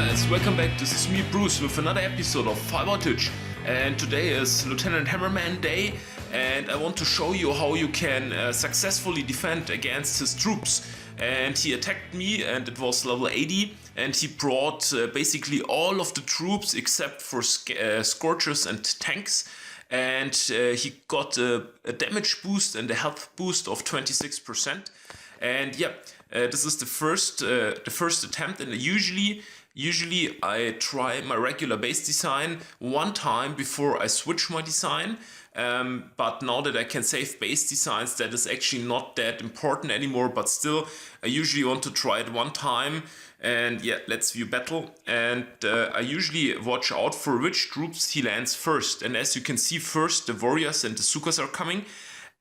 guys, welcome back. This is me, Bruce, with another episode of Fire Voltage. And today is Lieutenant Hammerman Day, and I want to show you how you can successfully defend against his troops. And he attacked me, and it was level 80, and he brought basically all of the troops except for Scorchers and tanks. And he got a damage boost and a health boost of 26%. And yeah, this is the first attempt, and usually I try my regular base design one time before I switch my design. But now that I can save base designs, that is actually not that important anymore. But still, I usually want to try it one time. And yeah, let's view battle. And I usually watch out for which troops he lands first. And as you can see, first the warriors and the Hookas are coming.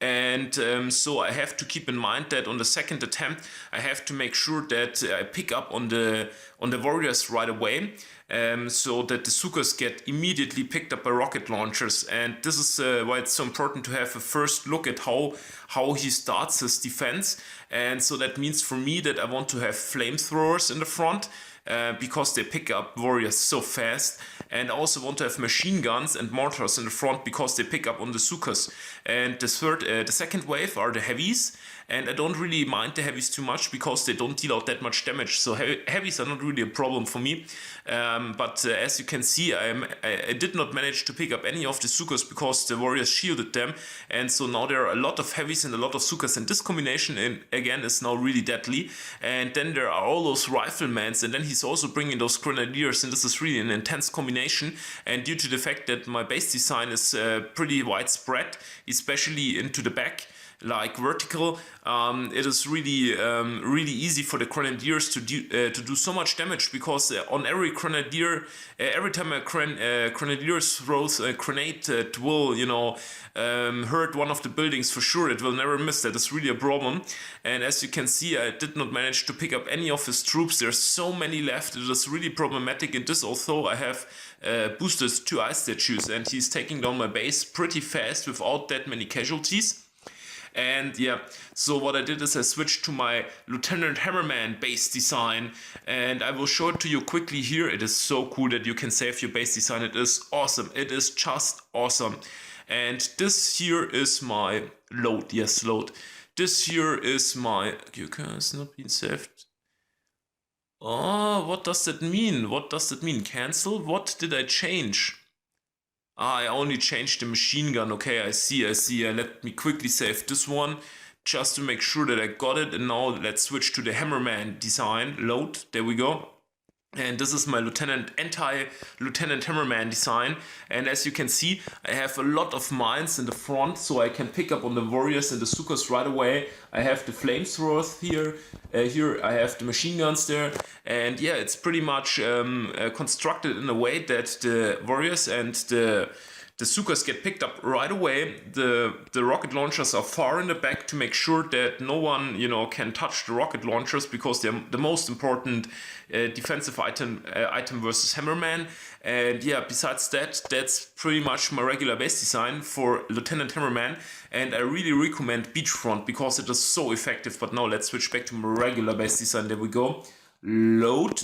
And so I have to keep in mind that on the second attempt, I have to make sure that I pick up on the warriors right away, so that the Hookas get immediately picked up by rocket launchers. And this is why it's so important to have a first look at how he starts his defense. And so that means for me that I want to have flamethrowers in the front, because they pick up warriors so fast. And I also want to have machine guns and mortars in the front because they pick up on the Hookas. And the second wave are the heavies. And I don't really mind the heavies too much because they don't deal out that much damage. So heavies are not really a problem for me. But as you can see, I did not manage to pick up any of the Hookas because the warriors shielded them. And so now there are a lot of heavies and a lot of Hookas. And this combination, again, is now really deadly. And then there are all those riflemen. And then he's also bringing those grenadiers. And this is really an intense combination. And due to the fact that my base design is pretty widespread, especially into the back, like vertical, it is really easy for the grenadiers to do so much damage, because on every grenadier, every time a grenadier throws a grenade, it will hurt one of the buildings for sure. It will never miss. That is really a problem. And as you can see, I did not manage to pick up any of his troops. There's so many left. It is really problematic. And this, although I have boosted 2 ice statues, and he's taking down my base pretty fast without that many casualties. And yeah, so what I did is I switched to my Lieutenant Hammerman base design, and I will show it to you quickly here. It is so cool that you can save your base design. It is awesome. It is just awesome. And this here is my load. Yes, load. This here is my... Okay, it's not been saved. Oh, what does that mean? What does that mean? Cancel? What did I change? I only changed the machine gun. Okay, I see. Let me quickly save this one just to make sure that I got it. And now let's switch to the Hammerman design. Load. There we go. And this is my anti-Lieutenant Hammerman design. And as you can see, I have a lot of mines in the front, so I can pick up on the warriors and the Hookas right away. I have the flamethrowers here. Here I have the machine guns there. And yeah, it's pretty much constructed in a way that the warriors and the Hookas get picked up right away. The rocket launchers are far in the back to make sure that no one can touch the rocket launchers, because they're the most important defensive item versus Hammerman. And yeah, besides that, that's pretty much my regular base design for Lieutenant Hammerman. And I really recommend Beachfront because it is so effective. But now let's switch back to my regular base design. There we go. Load.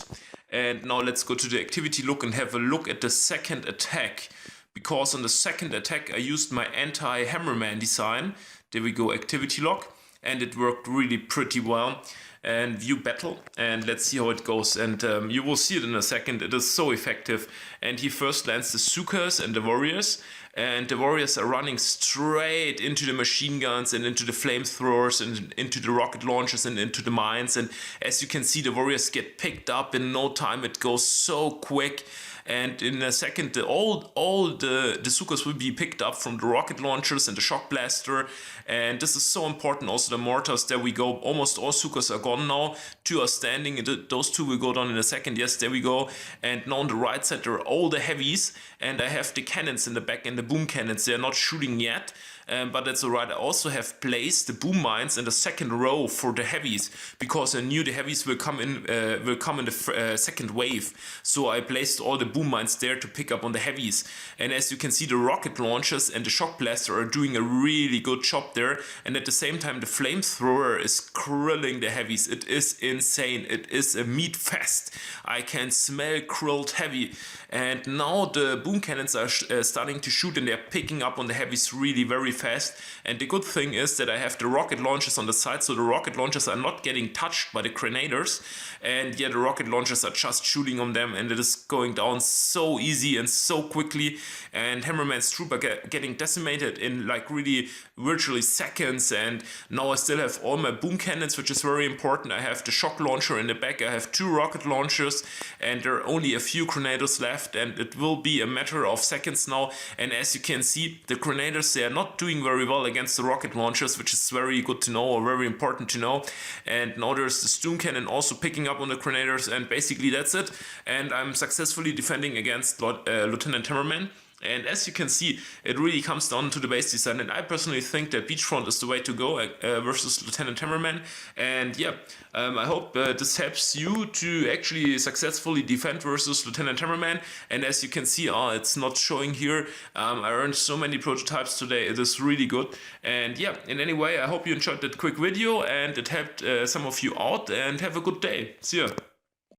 And now let's go to the activity log and have a look at the second attack. Because on the second attack I used my anti-Hammerman design. There we go, activity log, and it worked really pretty well. And view battle, and let's see how it goes. And you will see it in a second. It is so effective. And he first lands the Hookas and the warriors, and the warriors are running straight into the machine guns and into the flamethrowers and into the rocket launchers and into the mines. And as you can see, the warriors get picked up in no time. It goes so quick. And in a second, all the Hookas will be picked up from the rocket launchers and the shock blaster. And this is so important. Also the mortars, there we go. Almost all Hookas are gone now. 2 are standing. Those 2 will go down in a second. Yes, there we go. And now on the right side, there are all the heavies. And I have the cannons in the back and the boom cannons. They're not shooting yet. but that's alright. I also have placed the boom mines in the second row for the heavies, because I knew the heavies will come in the second wave. So I placed all the boom mines there to pick up on the heavies. And as you can see, the rocket launchers and the shock blaster are doing a really good job there. And at the same time, the flamethrower is grilling the heavies. It is insane. It is a meat fest. I can smell grilled heavy. And now the boom cannons are starting to shoot, and they're picking up on the heavies really very fast. And the good thing is that I have the rocket launchers on the side, so the rocket launchers are not getting touched by the grenaders. And yeah, the rocket launchers are just shooting on them, and it is going down so easy and so quickly. And Hammerman's troop are getting decimated in like really virtually seconds. And now I still have all my boom cannons, which is very important. I have the shock launcher in the back, I have 2 rocket launchers, and there are only a few grenaders left, and it will be a matter of seconds now. And as you can see, the grenaders, they are not doing very well against the rocket launchers, which is very good to know, or very important to know. And now there's the Stoom cannon also picking up on the grenaders, and basically that's it. And I'm successfully defending against Lieutenant Hammerman. And as you can see, it really comes down to the base design, and I personally think that Beachfront is the way to go versus Lieutenant Hammerman. And yeah, I hope this helps you to actually successfully defend versus Lieutenant Hammerman. And as you can see, it's not showing here. I earned so many prototypes today, it is really good. And yeah, in any way, I hope you enjoyed that quick video and it helped some of you out, and have a good day. See ya.